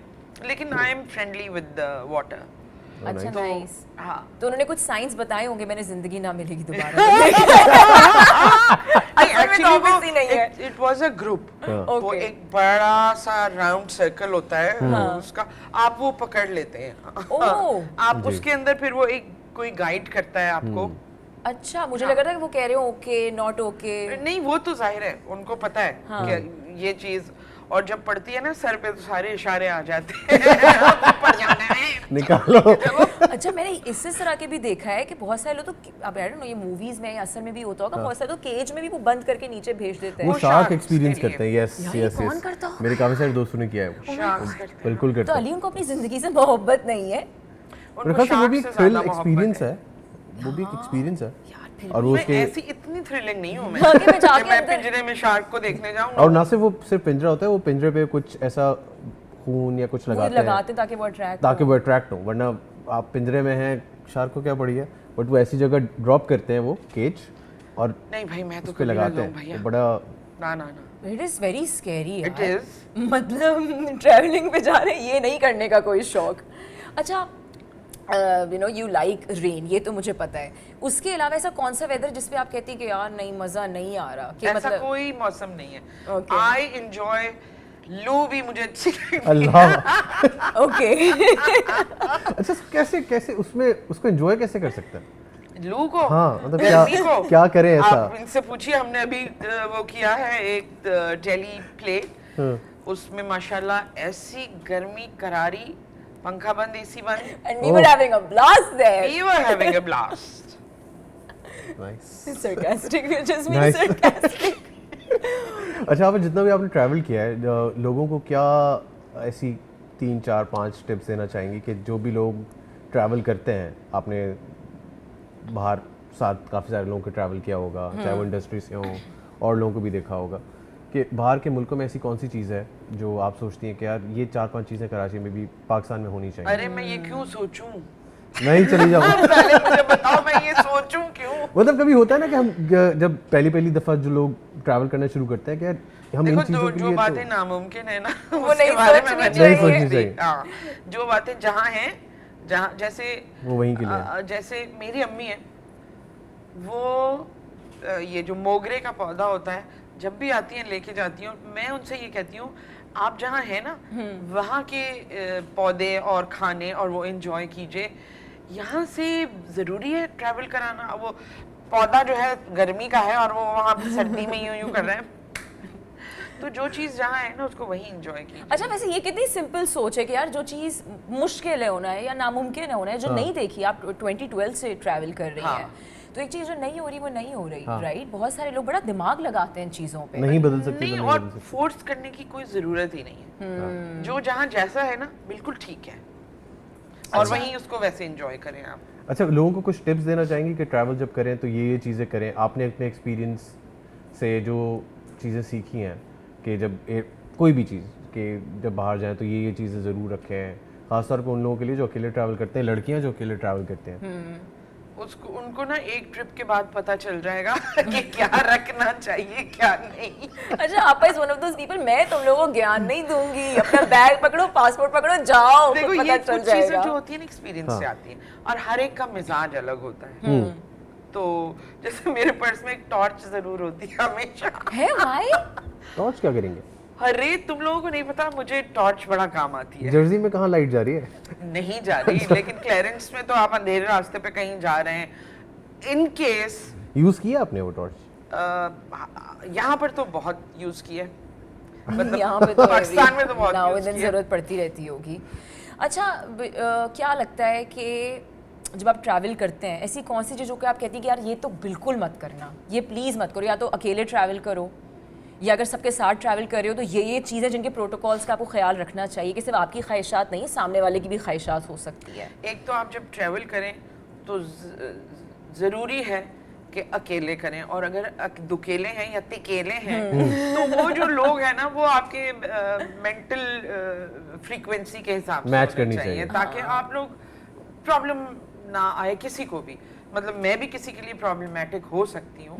लेकिन I am friendly with water. अच्छा तो नाइस। हाँ, तो उन्होंने कुछ साइंस बताए होंगे, मैंने जिंदगी ना मिलेगी दोबारा। एक्चुअली तो obviously नहीं है। It was a group. हाँ। वो Okay. एक बड़ा सा राउंड सर्कल होता है उसका, आप वो पकड़ लेते हैं। ओह। आप उसके अंदर फिर वो एक कोई गाइड करता है आपको। अच्छा, मुझे लग रहा था कि वो कह रहे हो ओके नॉट ओके। नहीं, वो तो जाहिर है उनको पता है कि ये चीज, और जब पड़ती है ना सर पे तो सारे इशारे आ जाते हैं ऊपर जाना है, निकालो। अच्छा, मैंने इस तरह के भी देखा है कि बहुत सारे लोग तो, अब आई डोंट नो ये मूवीज में या असल में भी होता होगा, बहुत सारे तो केज में भी वो बंद करके नीचे भेज देते हैं। वो वो शार्क sharks एक्सपीरियंस के लिए। करते हैं, यस यार, ये यस कौन यस। करता? मेरे काफी सारे दोस्तों ने किया है वो, Sharks करते हैं। बिल्कुल तो करते हैं। अली उनको अपनी जिंदगी से मोहब्बत नहीं है मेरे उनको ख्याल से वो भी sharks एक से थ्रिल ज्यादा मोहब्बत एक्सपीरियंस है, वो भी एक एक्सपीरियंस है। यार। फिर और वो मैं उसके ऐसी इतनी थ्रिलिंग नहीं हूँ मैं आगे में जाके कि मैं अंदर- पिंजरे में शार्क को देखने जाऊँ। और ना सिर्फ वो सिर्फ पिंजरा होता है, वो पिंजरे पे कुछ ऐसा खून या कुछ लगाते हैं लगाते ताकि वो अट्रैक्ट ताकि वो अट्रैक्ट हो, वरना आप पिंजरे में हैं, शार्क को क्या पड़ी है, बट वो ऐसी जगह ड्रॉप करते हैं वो केज और नहीं भाई, मैं तो उस पे कभी ना लगाते जाऊँ हैं, भैया। तो बड़ा ना ना ना, it is very scary it यार। इज। मतलब ट्रैवलिंग पे जा रहे हैं, ये नहीं करने का कोई शौक। अच्छा, you know you like rain, ये तो मुझे पता है। उसके अलावा ऐसा कौन सा वेदर जिस पे आप कहती है कि यार नहीं मजा नहीं आ रहा, कि ऐसा मतलब कोई मौसम नहीं है। Okay. आई एंजॉय, लू भी मुझे अच्छी लगती है। अल्लाह। ओके। अच्छा, कैसे कैसे उसमें उसको एंजॉय कैसे कर सकते हैं? लू को, हाँ, मतलब क्या गर्मी को क्या करें ऐसा? आप इनसे पूछिए, हमने अभी वो किया है एक टेली प्ले, उसमें माशाल्लाह ऐसी गर्मी करारी, पंखा बंद एसी बंद, and we were having a blast there. we were having a blast. Nice. Sarcastic, just mean Nice. Sarcastic. अच्छा, आप जितना भी आपने ट्रैवल किया है, लोगों को क्या ऐसी 3 4 5 टिप्स देना चाहेंगे कि जो भी लोग ट्रैवल करते हैं, आपने बाहर साथ काफ़ी सारे लोगों के ट्रैवल किया होगा, चाहे वो इंडस्ट्री से हों और लोगों को भी देखा होगा, कि बाहर के मुल्कों में ऐसी कौन सी चीज़ है जो आप सोचती हैं कि यार ये 4 5 चीज़ें कराची में भी, पाकिस्तान में होनी चाहिए? अरे मैं ये क्यों सोचूं? नहीं, चली जाओ। पहले मुझे बताओ मैं ये सोचूं क्यों? मतलब कभी होता है ना कि हम जब पहली दफ़ा जो लोग ट्रैवल करना शुरू करते हैं कि यार हम इन देखो, चीज़ों जो के जो लिए बातें तो नामुमकिन है ना, वो उसके नहीं बारे में सोचनी मैं चाहिए। नहीं नहीं सोचनी सोचती। हाँ, जो बातें जहाँ हैं, जहाँ जैसे वो वहीं के लिए है। जैसे मेरी अम्मी है, वो ये जो मोगरे का पौधा होता है, जब भी आती हैं लेके जाती हूँ, मैं उनसे ये कहती हूँ आप जहाँ हैं ना वहाँ के पौधे और खाने और वो एंजॉय कीजिए। यहाँ से ज़रूरी है ट्रैवल कराना? अब वो पौधा जो है गर्मी का है और वो वहाँ पे सर्दी में यूं यूं कर रहे हैं, तो जो चीज़ जहाँ है ना उसको वही एंजॉय कीजिए। अच्छा, वैसे ये कितनी सिंपल सोच है कि यार जो चीज़ मुश्किल है होना है या नामुमकिन है होना है, जो नहीं देखी, आप 2012 से ट्रैवल कर रही हैं, तो एक चीज़ जो नहीं हो रही वो नहीं हो रही, राइट? बहुत सारे लोग बड़ा दिमाग लगाते हैं इन चीज़ों पे। नहीं बदल सकते नहीं, तो नहीं और बदल सकते। फोर्स करने की कोई ज़रूरत ही नहीं है। जो जहाँ जैसा है ना बिल्कुल ठीक है, और वहीं उसको वैसे एंजॉय करें आप। अच्छा, लोगों को कुछ टिप्स देना चाहेंगे कि ट्रैवल जब करें तो ये चीज़ें करें? आपने अपने एक्सपीरियंस से जो चीज़ें सीखी हैं कि जब कोई भी चीज़ कि जब बाहर जाएं तो ये चीज़ें ज़रूर रखें, ख़ासतौर पे उन लोगों के लिए जो अकेले ट्रैवल करते हैं, लड़कियां जो अकेले ट्रैवल करते हैं। उसको उनको ना एक ट्रिप के बाद पता चल जाएगा कि क्या रखना चाहिए क्या नहीं। अच्छा, आप is one of those people, मैं तुम लोगों को ज्ञान नहीं दूंगी, अपना बैग पकड़ो, पासपोर्ट पकड़ो, जाओ, देखो, खुद ये पता चल कुछ चीजें जाएगा। जो होती है ना एक्सपीरियंस से आती हैं, और हर एक का मिजाज अलग होता है। तो जैसे मेरे पर्स में एक टॉर्च जरूर होती है हमेशा। है व्हाई? टॉर्च क्या करेंगे? अरे तुम लोगों को नहीं पता, मुझे टॉर्च बड़ा काम आती है। जर्सी में कहाँ लाइट जा रही है? नहीं जा रही, लेकिन क्लेरेंस में तो आप अंधेरे रास्ते पे कहीं जा रहे हैं, इन केस यूज़ किया आपने वो टॉर्च? यहाँ पर तो बहुत यूज किया है, यहाँ पे तो पाकिस्तान में तो बहुत नाउ use दिन किया। जरूरत पड़ती रहती होगी। अच्छा, क्या लगता है कि जब आप ट्रैवल करते हैं ऐसी कौन सी चीज़ों को आप कहती हैं कि यार ये तो बिल्कुल मत करना, ये प्लीज़ मत करो, या तो अकेले ट्रैवल करो या अगर सबके साथ ट्रैवल कर रहे हो तो ये चीज़ें जिनके प्रोटोकॉल्स का आपको ख्याल रखना चाहिए कि सिर्फ आपकी ख्वाहिशात नहीं, सामने वाले की भी ख्वाहिशात हो सकती है। एक तो आप जब ट्रैवल करें तो ज़रूरी है कि अकेले करें, और अगर दुकेले हैं या तिकेले हैं तो वो जो लोग हैं ना वो आपके मेंटल फ्रीक्वेंसी के हिसाब से मैच होने करनी चाहिए। ताकि आप लोग प्रॉब्लम ना आए किसी को भी। मतलब मैं भी किसी के लिए प्रॉब्लमेटिक हो सकती हूँ,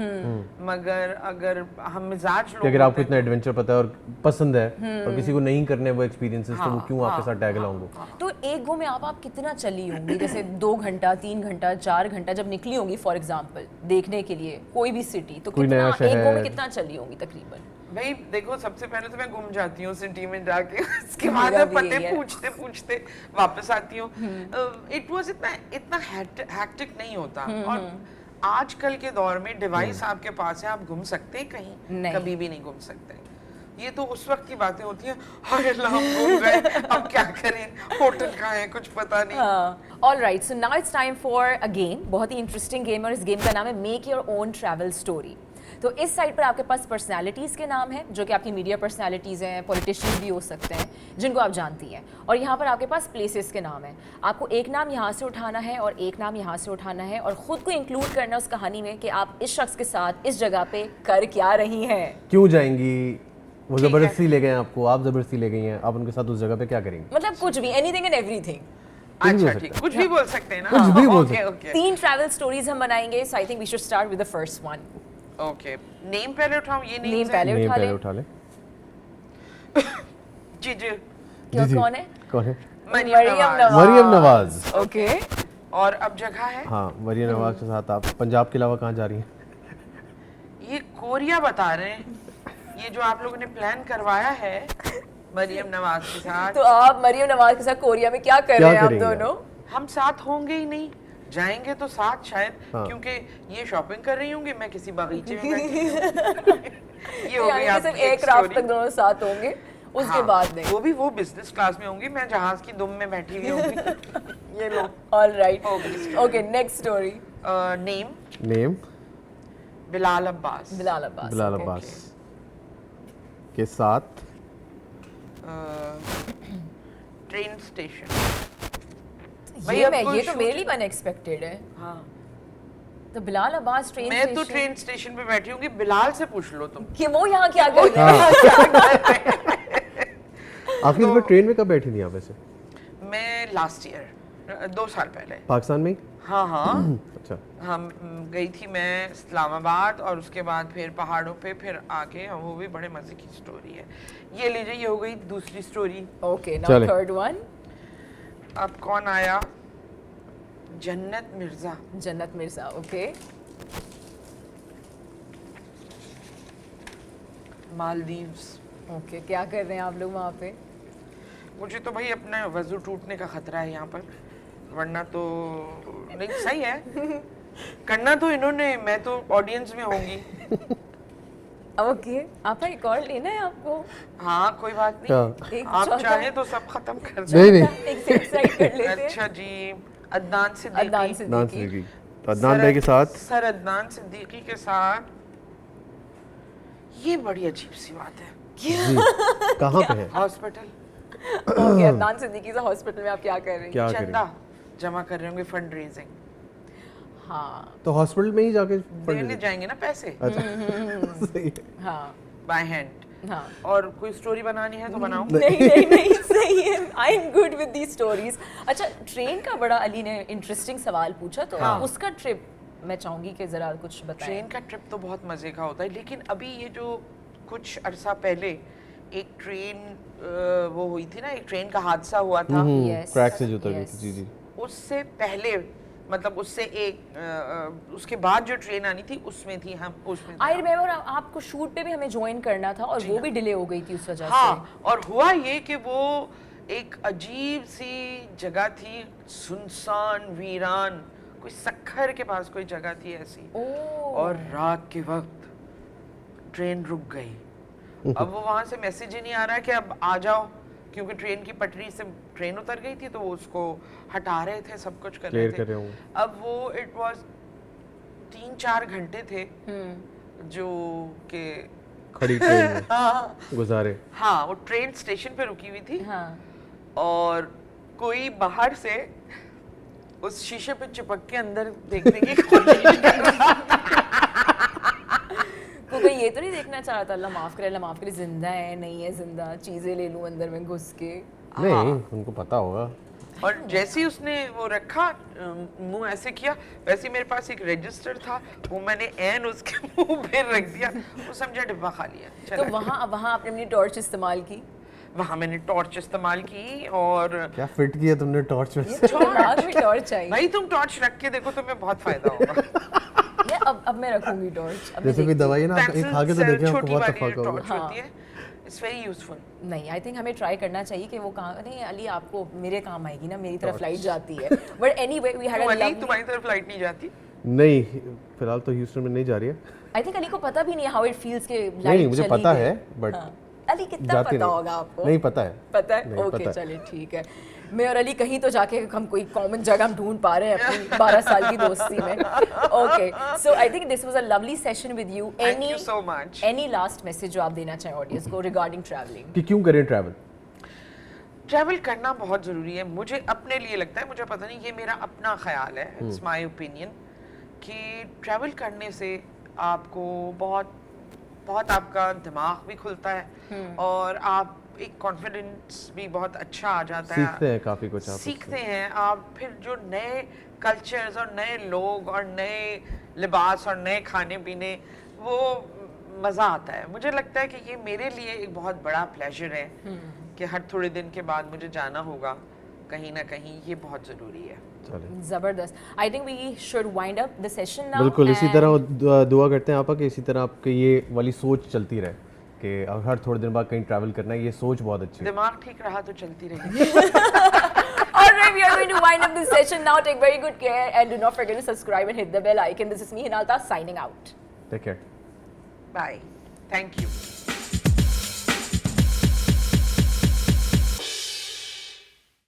मगर अगर हम मिजाज लोग कि अगर आपको होते इतना एडवेंचर पता है और पसंद है और किसी को नहीं करने वो एक्सपीरियंसेस तो वो क्यों आपके साथ टैग अलोंग हो। तो एक गो में आप कितना चली होंगी, जैसे 2 घंटा 3 घंटा 4 घंटा जब निकली होंगी फॉर एग्जांपल देखने के लिए कोई भी सिटी, तो कोई कितना नया एक गो में शहर। कितना चली होंगी तकरीबन? भाई देखो, सबसे पहले तो मैं गुम जाती हूँ सिटी में जाके, उसके मेरा बाद मैं भी पते यही है। पूछते पूछते वापस आती हूँ। इट वाज इतना हैक्टिक नहीं होता। और आजकल के दौर में डिवाइस आपके पास है, आप घूम सकते हैं कहीं, नहीं। कभी भी नहीं घूम सकते। ये तो उस वक्त की बातें होती हैं, हाय अल्लाह हम घूम गए, अब क्या करें, होटल कहाँ है कुछ पता नहीं। All right, so now it's time for a game, बहुत ही इंटरेस्टिंग गेम, और इस गेम का नाम है make your own travel story. तो इस साइड पर आपके पास पर्सनालिटीज़ के नाम हैं जो कि आपकी मीडिया पर्सनालिटीज़ हैं, पॉलिटिशियंस भी हो सकते हैं जिनको आप जानती हैं, और यहाँ पर आपके पास प्लेसेस के नाम हैं। आपको एक नाम यहाँ से उठाना है और एक नाम यहाँ से उठाना है और ख़ुद को इंक्लूड करना उस कहानी में कि आप इस शख्स के साथ इस जगह पे कर क्या रही हैं। क्यों जाएंगी, वो ज़बरदस्ती ले गए हैं आपको, आप ज़बरदस्ती ले गई हैं, आप उनके साथ उस जगह पे क्या करेंगी? मतलब कुछ भी, एनीथिंग एंड एवरीथिंग। भी हो अच्छा सकता ठीक, कुछ भी बोल सकते हैं ना। कुछ भी बोल ओके सकते ओके 3 ट्रैवल स्टोरीज हम बनाएंगे, so I think we should start with the first one. Okay. Name पहले उठाऊं, ये नेम नेम पहले नेम उठा पहले ले। उठा ले। जी जी। क्यों, जी, जी। कौन है? कौन है? मरियम नवाज। मरियम नवाज। ओके, और अब जगह है, हाँ, मरियम नवाज के साथ आप पंजाब के अलावा कहाँ जा रही हैं? ये कोरिया बता रहे हैं, ये जो आप लोगों ने प्लान करवाया है मरियम नवाज के साथ। तो आप मरियम नवाज के साथ कोरिया में क्या कर क्या रहे हैं आप करेंगे दोनों? हम साथ होंगे ही नहीं, जाएंगे तो साथ शायद, हाँ। क्योंकि ये शॉपिंग कर रही होंगी, मैं किसी बगीचे में बैठी हूँ। ये हो गई यानी कि सिर्फ आपकी एक रात तक story। दोनों साथ होंगे, उसके हाँ, बाद नहीं। वो भी वो बिजनेस क्लास में होंगी, मैं जहाज की दुम में बैठी हुई होंगी। ये लो। All right, Okay. Okay, next story. Name name Bilal Abbas. Bilal Abbas. Bilal okay. Abbas के साथ ट्रेन स्टेशन। ये तो मेरे लिए अनएक्सपेक्टेड है। हाँ, तो बिलाल अब्बास ट्रेन मैं तो ट्रेन स्टेशन पे बैठी हूँ, बिलाल से पूछ लो तुम। कि वो यहाँ क्या कर रहे हैं? आखिर में ट्रेन में कब बैठी थी आप वैसे? मैं लास्ट ईयर 2 साल पहले। पाकिस्तान में ही? हाँ हाँ। अच्छा। हम गई थी मैं इस्लामाबाद, और उसके बाद फिर पहाड़ों पे, फिर आके, वो भी बड़े मजे की स्टोरी है। ये लीजिए, ये हो गई दूसरी story. Okay, now third one. अब कौन आया? जन्नत मिर्जा। जन्नत मिर्जा। ओके, मालदीव्स। ओके, क्या कर रहे हैं आप लोग वहाँ पे? मुझे तो भाई अपना वजू टूटने का खतरा है यहाँ पर, वरना तो नहीं, सही है। करना तो इन्होंने, मैं तो ऑडियंस में होंगी। ओके, आपका एक और लेना है आपको? हाँ कोई बात हाँ। नहीं, एक आप चौथा- चाहे तो सब खत्म कर नहीं दें। नहीं, एक से एक्साइट कर लेते हैं। अच्छा जी, अदनान सिद्दीकी। अदनान अदनान सिद्दीकी। सिद्दीकी। तो अदनान भाई के साथ सर अदनान सिद्दीकी के साथ। ये बड़ी अजीब सी बात है। जी, कहाँ पे है? हॉस्पिटल ओके, अदनान सिद्दीकी से हॉस्पिटल में आप क्या कर रहे हैं? क्या चंदा करेंगे? जमा कर रहे होंगे, फंड रेजिंग। हाँ तो हॉस्पिटल में ही जाके देने जाएंगे ना पैसे, अच्छा सही है। हाँ बाय हैंड। हाँ। और कोई स्टोरी बनानी है तो बनाओ। नहीं नहीं नहीं, सही है, I am good with the stories. अच्छा, ट्रेन का बड़ा अली ने इंटरेस्टिंग सवाल पूछा, तो हाँ। उसका ट्रिप मैं चाहूंगी कि जरा कुछ बताएं। ट्रेन का ट्रिप तो बहुत मजे का होता है, लेकिन अभी ये जो कुछ अरसा पहले एक ट्रेन वो हुई थी ना, एक ट्रेन का हादसा हुआ था। Yes, ट्रैक से जो उतर गई yes. थी। जी जी। उससे पहले, मतलब उससे एक उसके बाद जो ट्रेन आनी थी उसमें थी हम, उसमें आई रिमेम्बर आपको शूट पे भी हमें ज्वाइन करना था और वो भी डिले हो गई थी उस वजह से। हाँ, और हुआ ये कि वो एक अजीब सी जगह थी, सुनसान वीरान, कोई सखर के पास कोई जगह थी ऐसी। ओह। और रात के वक्त ट्रेन रुक गई। अब वो वहां से मैसेज ही नहीं आ रहा है कि अब आ जाओ, क्योंकि ट्रेन की पटरी से ट्रेन उतर गई थी तो वो उसको हटा रहे थे, सब कुछ कर Clear रहे कर रहे थे। होंगे। अब वो इट वाज 3-4 घंटे थे जो कि खड़ी ट्रेन में हाँ गुजारे। हाँ, वो ट्रेन स्टेशन पे रुकी हुई थी हाँ और कोई बाहर से उस शीशे पे चिपक के अंदर देखने की कोशिश कर रहा तो कोई ये तो नहीं देखना चाह रहा था अल्लाह माफ़ करे जिंदा है नहीं है जिंदा, चीज़ें ले लूँ अंदर में घुस के। नहीं, उनको पता होगा। और जैसे ही उसने वो रखा मुंह ऐसे किया, वैसे ही मेरे पास एक रजिस्टर था, वो मैंने एन उसके मुंह पे रख दिया, वो समझा डिब्बा खाली है। तो चला वहाँ आपने अपनी टॉर्च इस्तेमाल की? वहाँ मैंने टॉर्च इस्तेमाल की और क्या फिट किया तुमने टॉर्च में से? दिमाग में टॉर्च आई। भाई तुम टॉर्च रख के देखो, तुम्हें बहुत फायदा होगा। ये अब मैं रखूंगी टॉर्च। अब मैं जैसे कोई देखती दवाई है ना, आप एक खा के तो देखें, आपको छोटी बहुत वाली तफाक होगा। टॉर्च होती है, इट्स वेरी यूजफुल। हूँ। नहीं आई थिंक हमें ट्राई करना चाहिए कि वो कहाँ नहीं अली आपको मेरे काम आएगी ना, मेरी तरफ फ्लाइट जाती है। But anyway we had a really lovely, तुम्हारी तरफ फ्लाइट नहीं जाती? नहीं, फिलहाल तो ह्यूस्टन में नहीं जा रही है। आई थिंक अली को पता भी नहीं है हाउ इट फील्स के नहीं, लाइट मुझे चली पता गई। है, बट हाँ। अली कितना जाती पता नहीं। होगा आपको? नहीं पता है। पता है? नहीं, ओके पता है। चलिए ठीक है। मैं और अली कहीं तो जाके हम कोई कॉमन जगह हम ढूंढ पा रहे हैं अपनी 12 साल की दोस्ती में। Okay so I think this was a lovely session with you. Thank you so much. Any last message जो आप देना चाहें ऑडियंस को रिगार्डिंग ट्रैवलिंग? कि क्यों करें ट्रैवल? ट्रैवल करना बहुत ज़रूरी है, मुझे अपने लिए लगता है, मुझे पता नहीं, ये मेरा अपना ख्याल है, इट्स माय ओपिनियन, कि ट्रैवल करने से आपको बहुत बहुत आपका दिमाग भी खुलता है और आप एक कॉन्फिडेंस भी बहुत अच्छा आ जाता है। सीखते हैं काफ़ी कुछ आप। सीखते हैं आप, फिर जो नए कल्चर्स और नए लोग और नए लिबास और नए खाने पीने, वो मज़ा आता है। मुझे लगता है कि ये मेरे लिए एक बहुत बड़ा प्लेजर है कि हर थोड़े दिन के बाद मुझे जाना होगा कहीं ना कहीं, ये बहुत ज़रूरी है। चलें। जबरदस्त। I think we should wind up the session now. बिल्कुल, इसी तरह दुआ करते हैं आपा कि इसी तरह आपकी ये वाली सोच चलती रहे कि हर थोड़े दिन बाद कहीं ट्रैवल करना है। ये सोच बहुत अच्छी है। दिमाग ठीक रहा तो चलती रहेगी। Alright, we are going to wind up this session now. Take very good care and do not forget to subscribe and hit the bell icon. This is me, Hinalta, signing out. Take care. Bye, thank you.